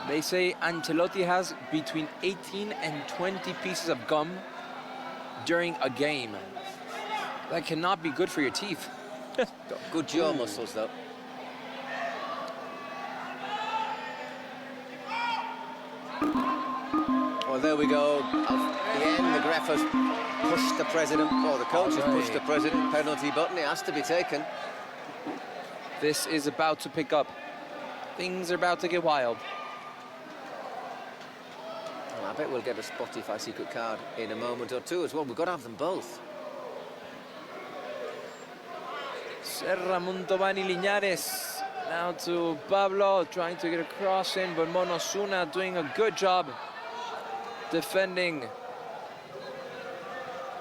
They say Ancelotti has between 18 and 20 pieces of gum during a game. That cannot be good for your teeth. Got good jaw muscles, though. Well, there we go. At the end, the GREF has pushed the president, or the coach has pushed the president penalty button. It has to be taken. This is about to pick up. Things are about to get wild. Well, I bet we'll get a Spotify secret card in a moment or two as well. We've got to have them both. Serra, Montovani, Linares. Now to Pablo, trying to get a cross in, but Monosuna doing a good job defending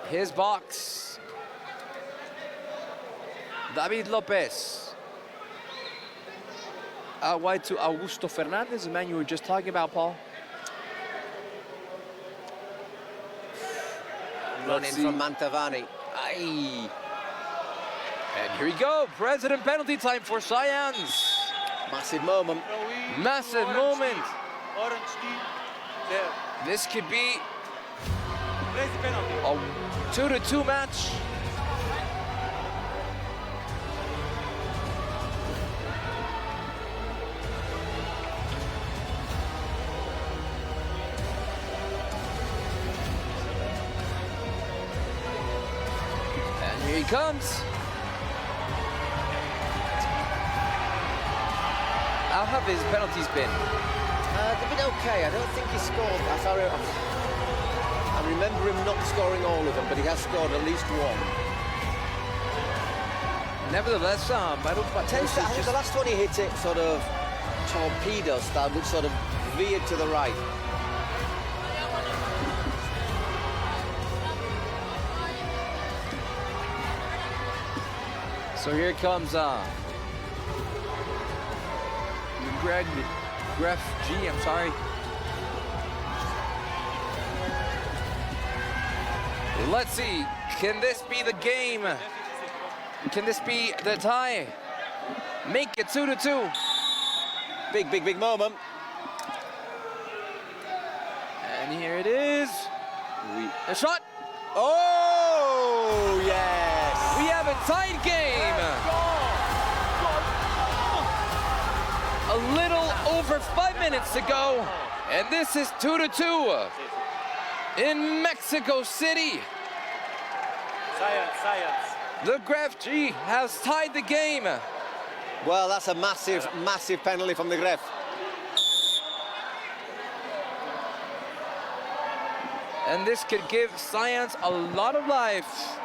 his box. David Lopez. Out wide to Augusto Fernandez, the man you were just talking about, Paul. Running from Mantovani. Aye. And here we go, president penalty time for Saiyans. Massive moment. Massive moment. Orange team there. This could be Place the penalty. a 2-2 match. And here he comes. How have his penalties been? They've been okay. I don't think he scored. I remember him not scoring all of them, but he has scored at least one. Nevertheless, I think the last one he hit it sort of torpedo style, which sort of veered to the right. So here comes THEGREFG, I'm sorry. Let's see, can this be the game? Can this be the tie? Make it 2-2. Big, big, big moment. And here it is. The shot. Oh, yes. We have a tied game. A little over 5 minutes to go. And this is 2-2 in Mexico City. Saiyans. THEGREFG has tied the game. Well, that's a massive, massive penalty from the Gref. And this could give Saiyans a lot of life.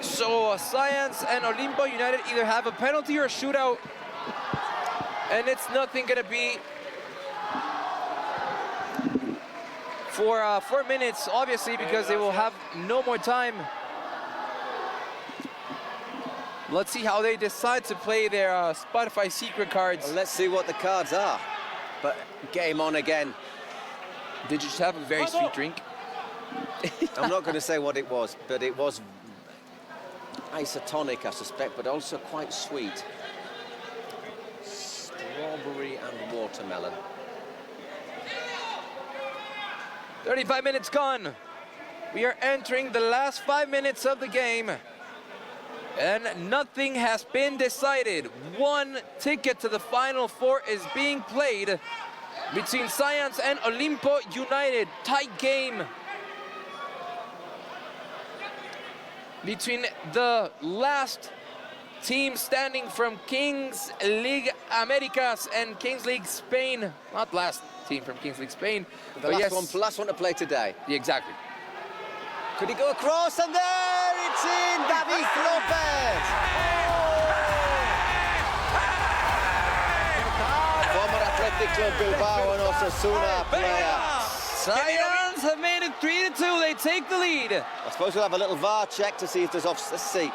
So Saiyans and Olimpo United either have a penalty or a shootout. And it's nothing gonna be for 4 minutes, obviously, because they will have no more time. Let's see how they decide to play their Spotify secret cards. Well, let's see what the cards are. But game on again. Did you just have a very sweet drink? I'm not going to say what it was, but it was isotonic, I suspect, but also quite sweet. Strawberry and watermelon. 35 minutes gone. We are entering the last 5 minutes of the game. And nothing has been decided. One ticket to the Final Four is being played between Saiyans and Olimpo United. Tight game between the last team standing from Kings League Americas and Kings League Spain. Not last team from Kings League Spain. The last one to play today. Yeah, exactly. Could he go across? And there it's in! David Lopez! Former Athletic Club Bilbao and Osasuna player. Saiyans have made it 3-2. They take the lead. I suppose we'll have a little VAR check to see if there's off. Let's see.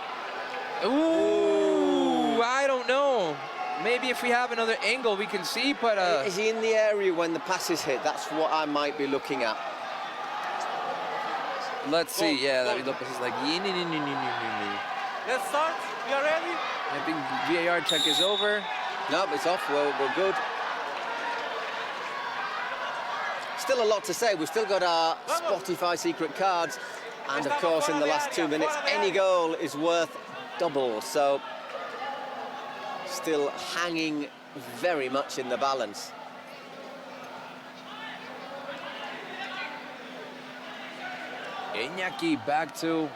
Ooh, I don't know. Maybe if we have another angle, we can see, but... Is he in the area when the pass is hit? That's what I might be looking at. Let's see. Yeah, David Lopez is like... Let's start. We are ready. I think VAR check is over. Nope, it's off. We're good. Still a lot to say. We've still got our Spotify secret cards. And of course, in the last 2 minutes, any goal is worth double. So, still hanging very much in the balance. Iñaki back to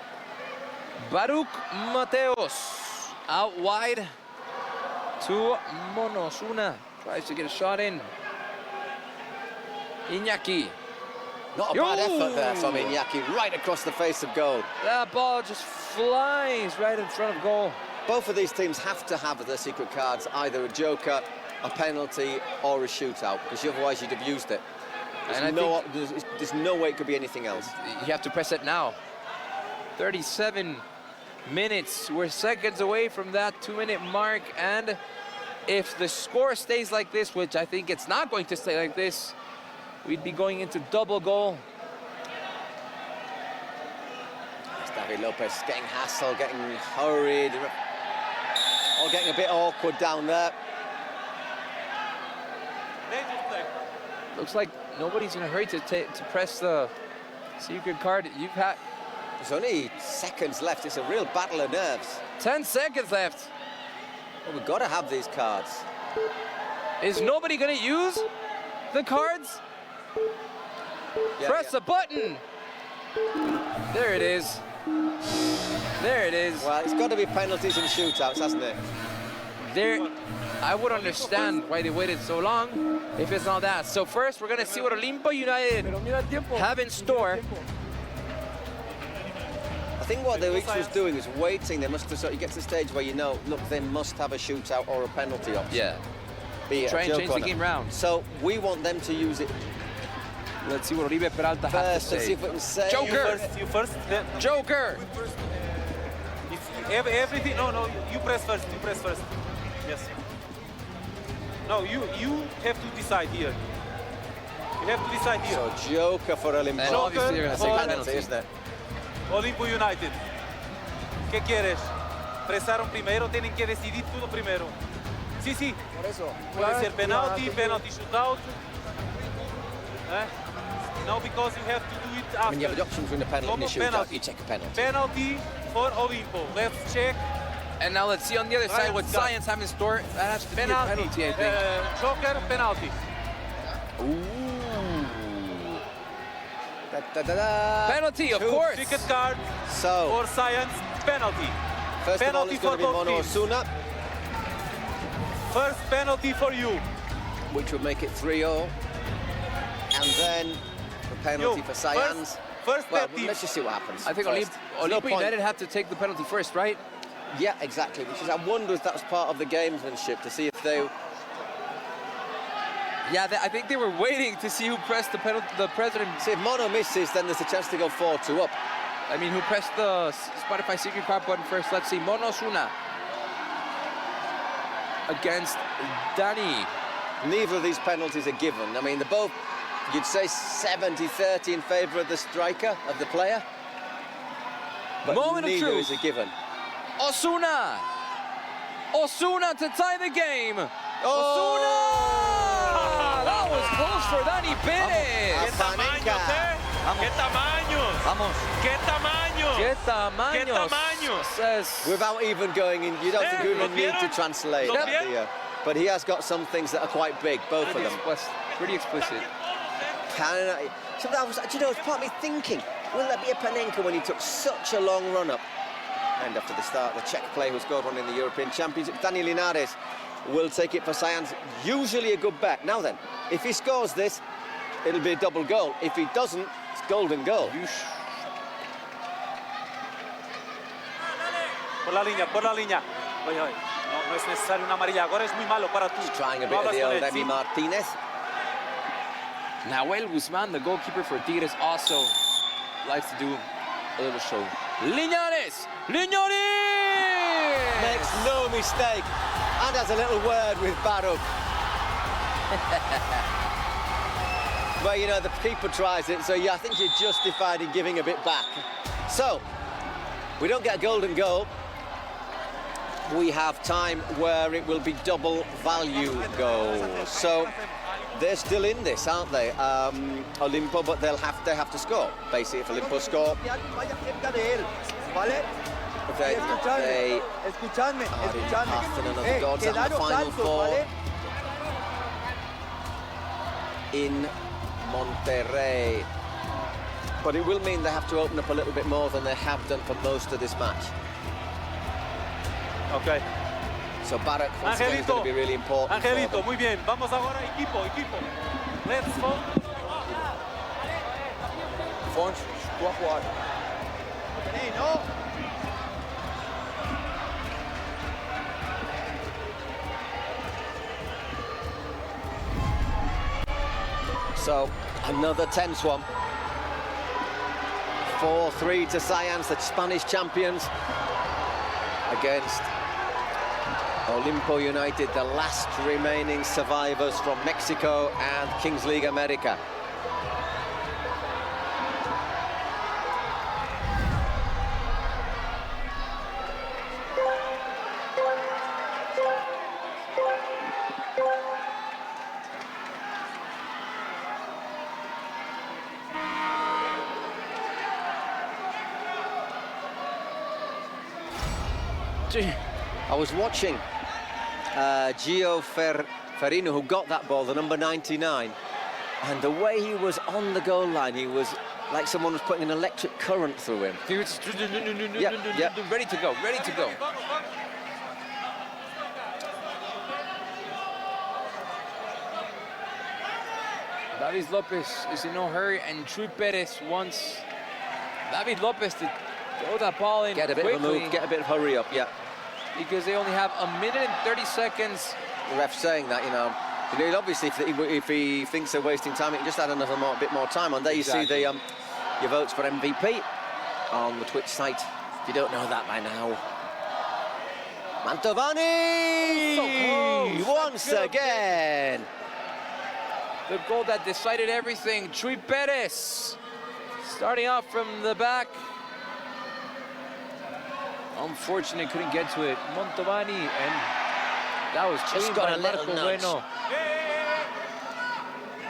Baruch Mateos. Out wide to Monosuna. Tries to get a shot in. Iñaki. Not a bad effort there from Iñaki, right across the face of goal. That ball just flies right in front of goal. Both of these teams have to have their secret cards, either a joker, a penalty, or a shootout, because otherwise you'd have used it. There's no way it could be anything else. You have to press it now. 37 minutes. We're seconds away from that 2-minute mark, and if the score stays like this, which I think it's not going to stay like this, we'd be going into double goal. It's David Lopez getting hassled, getting hurried, or getting a bit awkward down there. Looks like nobody's in a hurry to press the secret card. There's only seconds left. It's a real battle of nerves. 10 seconds left. Well, we've got to have these cards. Is nobody going to use the cards? Press the button. There it is. There it is. Well, it's got to be penalties and shootouts, hasn't it? I would understand why they waited so long if it's not that. So first, we're going to see what Olimpo United have in store. I think what the X was doing is waiting. They must have, so you get to the stage where you know, look, they must have a shootout or a penalty option. Yeah. Be Try and change the game round. So we want them to use it. Let's see what Oribe Peralta has to Let's see say. if we can say. Joker! You first. Joker! Everything. No, you press first. You press first. Yes. No, you have to decide here. You have to decide here. So Joker for Olimpo. And obviously you're going to take a penalty, isn't it? Olimpo United. ¿Qué quieres? Presaron primero, tienen que decidir todo primero. Sí, sí. Por eso. Puede ser penalty, penalty shootout. No, because you have to do it after. I mean, you have the option between a penalty and a shootout. You take a penalty. Penalty for Olimpo. Let's check. And now let's see on the other side what Saiyans have in store. That has to be a penalty, I think. Joker, penalty. Ooh. Da. Penalty, of course. Ticket card So, for Saiyans, penalty. first of all, penalty it's going to be for both Mono teams. Osuna, First penalty for you. which would make it 3-0. And then the penalty You, for Saiyans. First Well, team. let's just see what happens. I think first. There's no Olimpo point. United have to take the penalty first, right? Yeah, exactly. Which is, I wonder if that was part of the gamesmanship to see if they. Yeah, I think they were waiting to see who pressed the penalty. The president. See if Mono misses, then there's a chance to go 4-2 up. I mean, who pressed the Spotify secret card button first? Let's see. Mono Osuna against Danny. Neither of these penalties are given. I mean, they're both, you'd say 70-30 in favour of the striker, of the player. But Moment of neither truth. is a given. Osuna to tie the game. Oh! Osuna! That was close for Danny Perez. ¿Qué tamaños, eh? ¿Qué tamaños? Vamos. ¿Qué tamaños? ¿Qué tamaños? ¿Qué tamaños? Says. Without even going in, you don't think you ¿Lo even need to vieron? translate. ¿Lo do vieron? you? But he has got some things that are quite big, both of them. Pretty explicit. So that was, do you know, it's part of me thinking, will there be a Panenka when he took such a long run-up? And after the start, the Czech player who scored one in the European Championship, Dani Linares, will take it for Saiyans. Usually a good bet. Now then, if he scores this, it'll be a double goal. If he doesn't, it's golden goal. Por la línea, por la línea. Oye, oye. No es necesario una amarilla. Ahora es muy malo para tú. Trying a No bit of hablas the con old él, Emi ¿sí? Martinez. Nahuel Guzman, the goalkeeper for Tigres, also likes to do a little show. Linares! Linares! Makes no mistake. And has a little word with Baruch. Well, you know, the keeper tries it, so yeah, I think you're justified in giving a bit back. So, we don't get a golden goal. We have time where it will be double value goals. So, they're still in this, aren't they? Olimpo, but they have to score. Basically, if Olimpo score, Vaya cerca de él, ¿vale? they Escuchadme, are in half and another escuchadme. goals at the Quedaros final altos, four ¿vale? in Monterrey. But it will mean they have to open up a little bit more than they have done for most of this match. Okay. So Barak once again is going to be really important. Angelito, muy bien. Vamos ahora, equipo. Let's go. Fons, tú a jugar. No. So another tense one. 4-3 to Saiyans, the Spanish champions, against Olimpo United, the last remaining survivors from Mexico and Kings League America. I was watching Gio Ferrino, who got that ball, the number 99, and the way he was on the goal line, he was like someone was putting an electric current through him. He was Yep. ready to go, ready to go. David Lopez is in no hurry, and Chuy Perez wants David Lopez to throw that ball in Get a bit of a quickly, move, get a bit of hurry up, yeah. because they only have 1 minute and 30 seconds. The ref's saying that, you know, obviously if he thinks they're wasting time, he can just add another bit more time on. There you see the your votes for MVP on the Twitch site, if you don't know that by now. Mantovani! So close. Once again! The goal that decided everything. Chuy Perez starting off from the back. Unfortunately, couldn't get to it. Montovani, and that was Just clean got by a little Marco nudge. Bueno.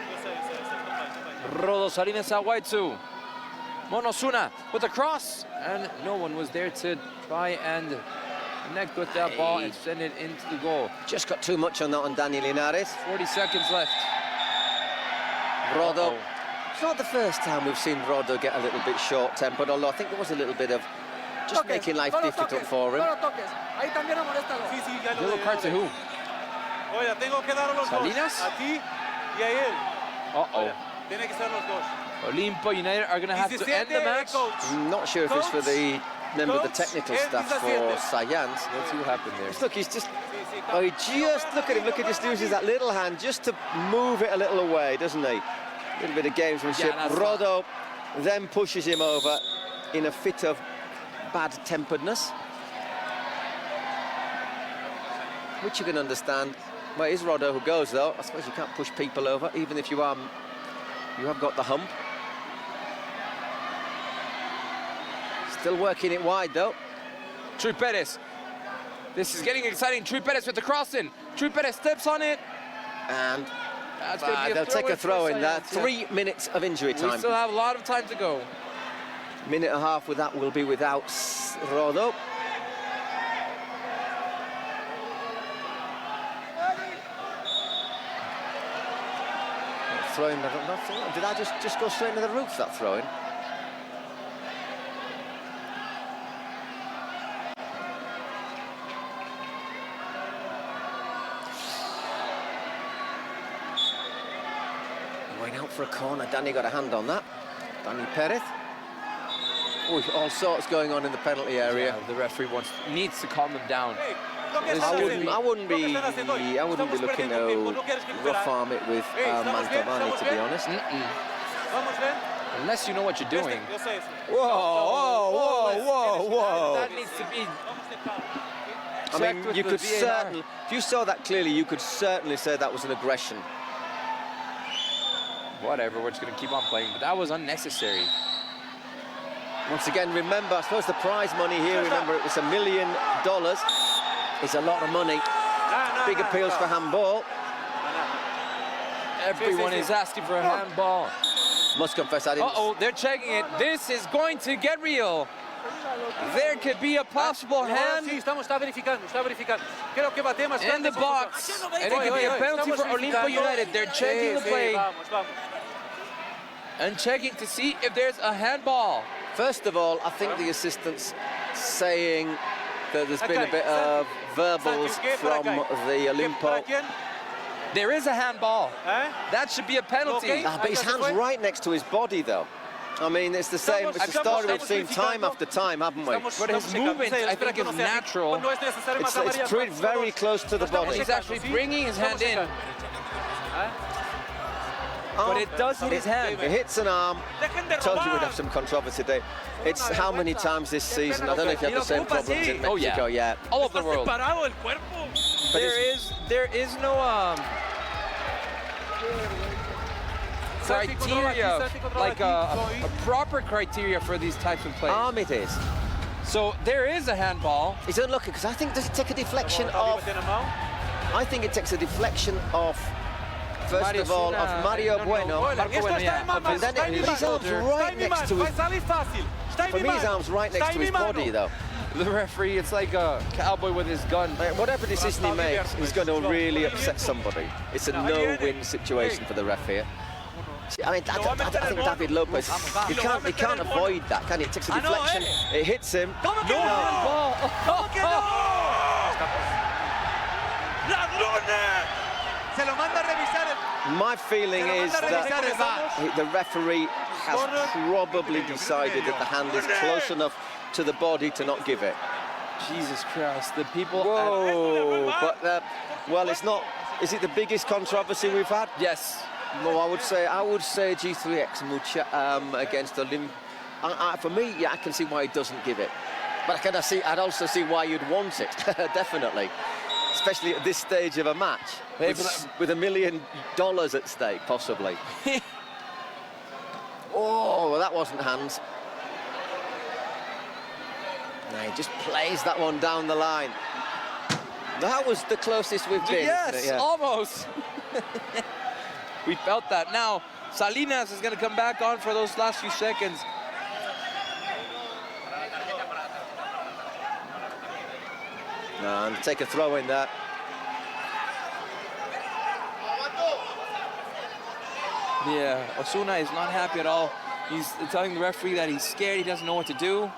Yo sé. Rodo Salinas Awaitsu. Monosuna with a cross, and no one was there to try and connect with that ball and send it into the goal. Just got too much on that on Dani Linares. 40 seconds left. Rodo. It's not the first time we've seen Rodo get a little bit short-tempered, although I think there was a little bit of just making life difficult for him. No lo toques. Ahí también amonéstalo. Sí, ya lo Yellow doy, card ya to lo doy. who? Oye, tengo que dar a los Salinas? dos. A ti y a él. Uh-oh. Oye, tiene que ser los dos. Olimpo United are going to have to end the match. I'm not sure if it's for the member of the technical staff for Saiyans. Let's see what happened there. Look, he's just... Oh, he just... Look at him. Look, he just uses that little hand just to move it a little away, doesn't he? A little bit of gamesmanship. Yeah, that's Rodo then pushes him over in a fit of bad-temperedness, which you can understand. Well, it is Rodo who goes, though. I suppose you can't push people over, even if you have got the hump. Still working it wide, though. Chuy Perez. This is getting exciting. Chuy Perez with the cross in. Chuy Perez steps on it. And That's going to be a they'll take a throw in there. Saiyans, yeah. 3 minutes of injury We time. still have a lot of time to go. Minute and a half with that will be without Rodo. Throwing, I don't know, did I just go straight into the roof, that throwing? Going out for a corner. Danny got a hand on that. Danny Perez. Oh, all sorts going on in the penalty area. Yeah, the referee needs to calm them down. I wouldn't be looking to rough arm it with Mantovani, to be honest. Vamos, ven. Unless you know what you're doing. Yo sé eso. Whoa. That needs to be I mean, checked with you the could VAR. certainly, if you saw that clearly, you could certainly say that was an aggression. Whatever, we're just going to keep on playing. But that was unnecessary. Once again, remember, I suppose the prize money here, remember, it was $1 million. It's a lot of money. Big appeals for handball. Everyone is asking for a handball. Must confess, I didn't... Uh-oh, they're checking it. This is going to get real. There could be a possible hand Sí, está verificando. Creo que bate más in the grande, box. And it could be a penalty for Olimpo United. They're checking the play Vamos. and checking to see if there's a handball. First of all, I think the assistant's saying that there's been a bit of verbals from the Olimpo. There is a handball. Eh? That should be a penalty. Okay. But his hand's right next to his body, though. I mean, it's the same. It's a story we've seen time after time, haven't we? But his movement, I think, is natural. It's pretty very close to the body. He's actually bringing his hand in. But it does hit his hand. It hits an arm. Told you we'd have some controversy today. It's how many times this season? I don't know if you have the same problems in Oh, yeah. Mexico yet. All over the world. There is no criteria, like a proper criteria for these types of plays. Arm it is. So there is a handball. He's unlucky because I think does it take a deflection of? I think it takes a deflection of. First of all, of Mario Bueno. And then his arm's right next to his. For me, his arm's right next to his body, though. The referee, it's like a cowboy with his gun. Whatever decision he makes, he's going to really upset somebody. It's a no-win situation for the ref here. See, I mean, I think David Lopez, he can't avoid that, can he? It takes a deflection, it hits him. No handball. My feeling is that the referee has probably decided that the hand is close enough to the body to not give it. Jesus Christ, the people. Whoa, but well, it's not. Is it the biggest controversy we've had? Yes. No, I would say G3X against Olimpo. For me, yeah, I can see why he doesn't give it, but I'd also see why you'd want it, definitely, especially at this stage of a match with $1 million at stake, possibly. Oh, well, that wasn't hands. No, he just plays that one down the line. That was the closest we've been. Yes, isn't it? Yeah. almost. We felt that. Now, Salinas is going to come back on for those last few seconds. No, and take a throw in there. Yeah, Osuna is not happy at all. He's telling the referee that he's scared, he doesn't know what to do.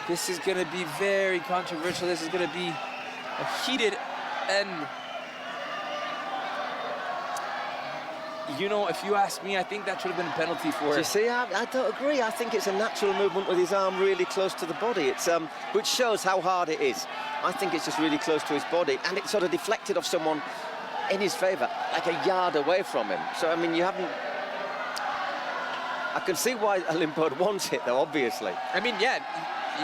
This is going to be very controversial. This is going to be a heated end. You know, if you ask me, I think that should have been a penalty for You it. see, I don't agree. I think it's a natural movement with his arm really close to the body. It's which shows how hard it is. I think it's just really close to his body, and it sort of deflected off someone in his favour, like a yard away from him. So, I mean, you haven't... I can see why Olimpo wants it, though, obviously. I mean, yeah,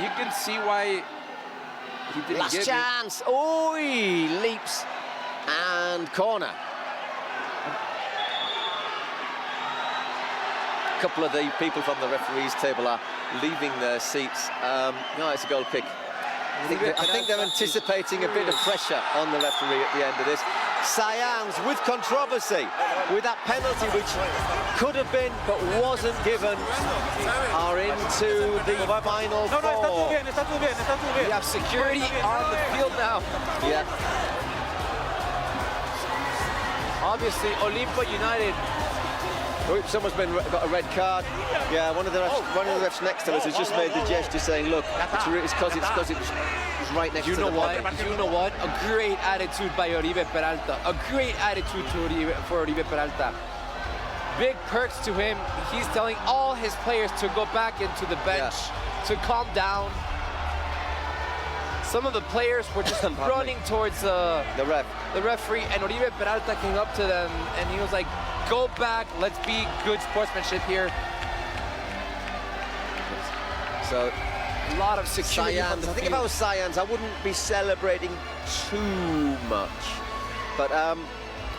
you can see why he didn't Last give chance. Oh, he leaps and corner. A couple of the people from the referees' table are leaving their seats. No, it's a goal kick. I think they're anticipating a bit of pressure on the referee at the end of this. Saiyans with controversy, with that penalty which could have been but wasn't given, are into the final No, está todo four. bien, está todo bien, está todo bien. We have security on the field now. Yeah. Obviously, Olimpo United. Oh, someone's got a red card. Yeah, one of the refs next to us has just made the gesture saying, look, it's because it's right next to the body. You know what? A great attitude by Oribe Peralta. A great attitude for Oribe Peralta. Big perks to him. He's telling all his players to go back into the bench, to calm down. Some of the players were just running towards the referee, and Oribe Peralta came up to them, and he was like, go back, let's be good sportsmanship here. So, a lot of security. Saiyans, I think if I was Saiyans, I wouldn't be celebrating too much. But,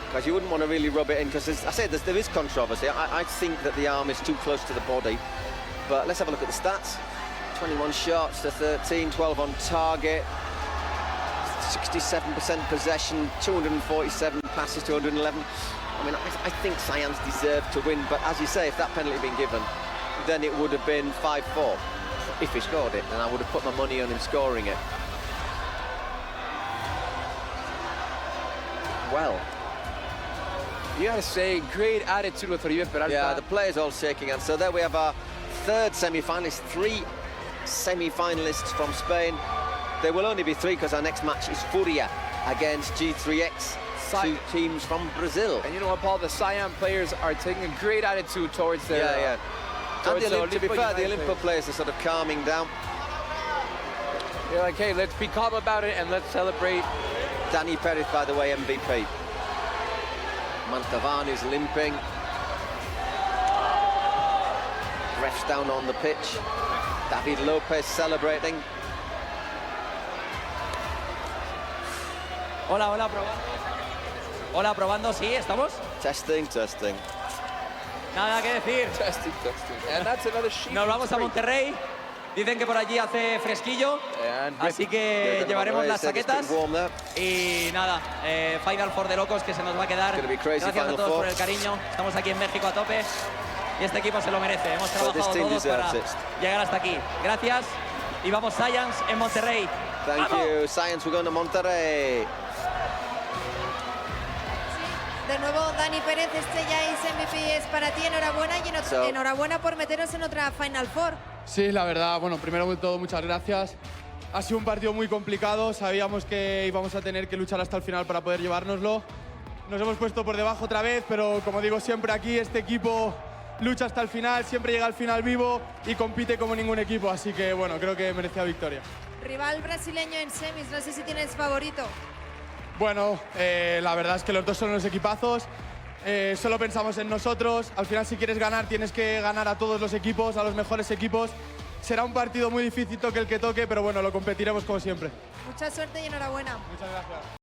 because you wouldn't want to really rub it in, because I said there is controversy. I think that the arm is too close to the body. But let's have a look at the stats. 21 shots to 13, 12 on target, 67% possession, 247 passes to 111. I mean, I think Saiyans deserve to win, but as you say, if that penalty had been given, then it would have been 5-4. If he scored it, then I would have put my money on him scoring it. Well, you gotta say, great attitude with Oribe Peralta. Yeah, the players all shaking hands. So there we have our third semi-finalist, 3 semi-finalists from Spain. There will only be 3 because our next match is Furia against G3X, 2 teams from Brazil. And you know what, Paul? The Saiyan players are taking a great attitude towards their... And to be fair, the Olimpo players are sort of calming down. They're like, hey, let's be calm about it and let's celebrate. Danny Perez, by the way, MVP. Mantavan is limping. Refs down on the pitch. David Lopez celebrating. Hola, hola, probando. Hola, probando, sí, ¿estamos? Testing, testing. Nada que decir. Testing. And that's another sheet. Nos vamos a Monterrey. Dicen que por allí hace fresquillo. Así que llevaremos las chaquetas. Y nada, Final Four de locos que se nos va a quedar. Gracias a todos por el cariño. Estamos aquí en México a tope. Y este equipo se lo merece. Hemos trabajado todos para llegar hasta aquí. Gracias. Y vamos Saiyans en Monterrey. Thank you. Saiyans, we're going to Monterrey. De nuevo, Dani Pérez, este ya es MVP, es para ti, enhorabuena y enhorabuena por meteros en otra Final Four. Sí, la verdad, bueno, primero de todo, muchas gracias. Ha sido un partido muy complicado, sabíamos que íbamos a tener que luchar hasta el final para poder llevárnoslo. Nos hemos puesto por debajo otra vez, pero como digo siempre aquí, este equipo lucha hasta el final, siempre llega al final vivo y compite como ningún equipo, así que bueno, creo que merecía victoria. Rival brasileño en semis, no sé si tienes favorito. Bueno, la verdad es que los dos son los equipazos, solo pensamos en nosotros, al final si quieres ganar tienes que ganar a todos los equipos, a los mejores equipos. Será un partido muy difícil toque el que toque, pero bueno, lo competiremos como siempre. Mucha suerte y enhorabuena. Muchas gracias.